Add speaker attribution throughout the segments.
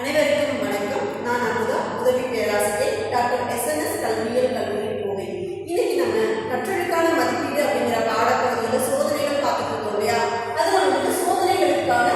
Speaker 1: அனைவருக்கும் வணக்கம். நான் அமுதா, உதவி பேராசிரியர் டாக்டர் எஸ்என்எஸ் கல்வியியல் கல்லூரி கோவை. இன்னைக்கு நம்ம கற்றலுக்கான மதிப்பீடு அப்படிங்கிற பாடப்பகுதியில் சோதனைகள் பார்த்துட்டு இருக்கோம் இல்லையா? அதில் வந்துட்டு சோதனைகளுக்கான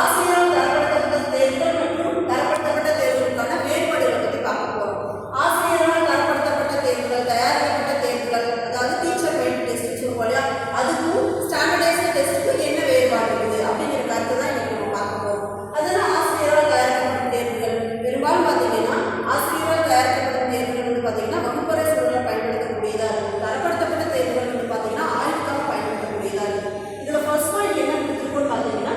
Speaker 1: ஆசிரியரால் தரப்படுத்தப்பட்ட தேர்வுகள் மற்றும் தரப்படுத்தப்பட்ட தேர்வுகளுக்கான வேறுபாடுகளை பற்றி பார்க்க போகிறோம். ஆசிரியரால் தரப்படுத்தப்பட்ட தேர்வுகள், தயாரிக்கப்பட்ட தேர்வுகள், அதாவது டீச்சர் மெய்ட் டெஸ்ட் சொல்லுவோம் இல்லையா, அதுக்கும் ஸ்டாண்டர்டைஸ்டு டெஸ்ட்டுக்கும் என்ன வேறுபாடு இருக்குது அப்படிங்கிற கருத்து தான் இன்னைக்கு நம்ம பார்க்க போகிறோம். அதனால் ஆசிரியரால் தயாரிக்கப்பட்ட தேர்வுகள் பெரும்பாலும் பார்த்தீங்கன்னா ஆசிரியரால் தயாரிக்கப்பட்ட தேர்வுகள் வந்து பார்த்தீங்கன்னா வகுப்பறை சூழலில் பயன்படுத்தக்கூடியதாக இருக்கும். தரப்படுத்தப்பட்ட தேர்வுகள் வந்து பார்த்தீங்கன்னா ஆய்வுக்காக பயன்படுத்தக்கூடியதாக இருக்கும். இதில் ஃபர்ஸ்ட் பாயிண்ட் என்ன கொடுத்துருக்கோன்னு பார்த்தீங்கன்னா,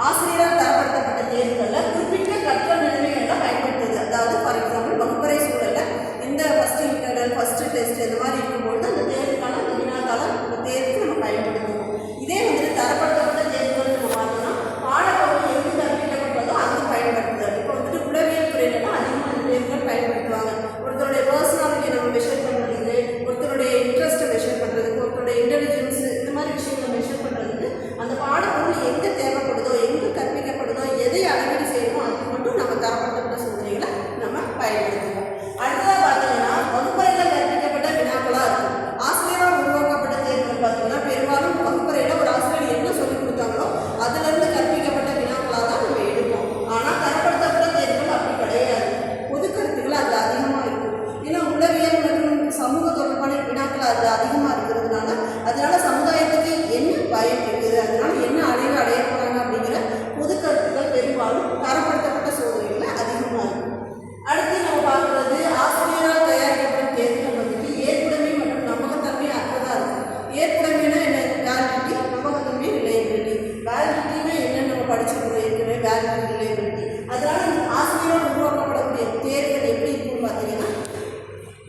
Speaker 1: ஆசிரியரால் தரப்படுத்தப்பட்ட தேர்வுகளில் குறிப்பிட்ட கற்றல் நிலைமைகளில் பயன்படுத்துது. அதாவது ஃபார் எக்ஸாம்பிள் வகுப்பறை சூழலில் இந்த ஃபர்ஸ்ட் இன்டர்னல், ஃபர்ஸ்ட் டெஸ்ட் இந்த மாதிரி இருக்கும்பொழுது அந்த தேர்வுக்கான அந்த வினாத்தால் அந்த தேர்வுக்கு நம்ம பயன்படுத்துவோம். இதே வந்து தரப்படுத்தப்பட்ட தேர்வுகள் நம்ம பார்த்தோம்னா பாடப்பகுதி எங்கு கற்பிக்கப்பட்டதோ அங்கு பயன்படுத்துதல். இப்போ வந்துட்டு உளவியல் துறையில தான் அதிகமாக அந்த தேர்வுகள் பயன்படுத்துவாங்க. ஒருத்தருடைய பர்சனாலிட்டியை நம்ம மெஷர் பண்ணுறதுக்கு, ஒருத்தருடைய இன்ட்ரெஸ்ட்டை மெஷர் பண்ணுறதுக்கு, ஒருத்தருடைய இன்டெலிஜென்ஸ் இந்த மாதிரி விஷயங்களை மெஷர் பண்ணுறதுக்கு அந்த பாடப்பொருள் எங்கே தேவைப்படுதோ, எங்கே கற்பிக்கப்படுதோ, எதை அளவீடு செய்யணுமோ அதுக்கு மட்டும் நம்ம தரப்படுத்தப்பட்ட சோதனைகளை நம்ம பயன்படுத்துவோம். அடுத்ததாக பார்த்தீங்கன்னா வகுப்பறையில் கற்பிக்கப்பட்ட வினாக்களாக இருக்கும். ஆசிரியரால் உருவாக்கப்பட்ட தேர்வுகள் பார்த்தீங்கன்னா பெரும்பாலும் வகுப்பறையில் ஒரு ஆசிரியர் என்ன சொல்லிக் கொடுத்தாங்களோ அதிலிருந்து கற்பிக்கப்பட்ட வினாக்களாக தான் நம்ம எடுப்போம். ஆனால் தரப்படுத்தப்பட்ட தேர்வுகள் அப்படி கிடையாது. பொது கருத்துக்கள் அது அதிகமாக இருக்கும். ஏன்னா உளவியல் மற்றும் சமூக தொடர்பான வினாக்கள் அது அதிகமாக இருக்கிறதுனால அதனால சமுதாயத்துக்கு என்ன பயம் இருக்குது, அதனால என்ன அடைவு அடைய போகிறாங்க அப்படிங்கிற பொது கருத்துக்கள் பெரும்பாலும் தரப்படுத்தப்பட்ட சோதனைகளில் அதிகமாக இருக்கும். அடுத்து நம்ம பார்க்குறது ஆசிரியரால் தயாரிக்கப்படும் தேர்வுகள் வந்துட்டு ஏற்புடைமை மற்றும் நம்பகத்தன்மை அற்றதாக இருக்கும். ஏற்புடைமைனா என்ன? வேலிடிட்டி, நம்பகத்தன்மை, ரிலையபிலிட்டி. வேலிடிட்டினா என்னென்னு நம்ம படிச்சுக்கணும் ஏற்கனவே, வேலிடிட்டி, ரிலையபிலிட்டி. அதனால ஆசிரியரால் உருவாக்கப்படக்கூடிய தேர்வுகள் எப்படி இருக்குன்னு பார்த்தீங்கன்னா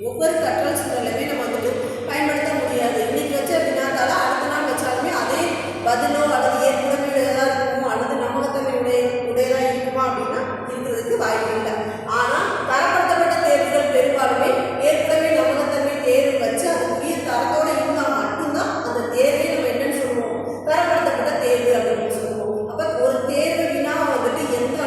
Speaker 1: ஒவ்வொரு கற்றல் சூழலுமே நம்ம வந்துட்டு பயன்படுத்த முடியாது. இன்னைக்கு வச்ச வினாத்தால அடுத்த நாள் வச்சாலுமே அதே பதிலோ அல்லது ஏற்புடைமையுடையதாக இருக்குமோ அல்லது நம்பகத்தன்மை உடையதாக இருக்குமா அப்படின்னா இருக்கிறதுக்கு வாய்ப்பு இல்லை. ஆனால் தரப்படுத்தப்பட்ட தேர்வுகள் பெரும்பாலுமே ஏற்புடைமை, நம்பகத்தன்மை தேர்வு வச்சு அதுக்குரிய தரத்தோடு இருந்தால் மட்டும்தான் அந்த தேர்வை நம்ம என்னன்னு சொல்லுவோம், தரப்படுத்தப்பட்ட தேர்வு அப்படின்னு சொல்லுவோம். அப்போ ஒரு தேர்வு வினா வந்துட்டு எந்த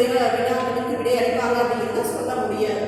Speaker 1: வினாக்களுக்கு விடை அளிப்பாங்க அப்படிங்கிறத சொல்ல முடியாது.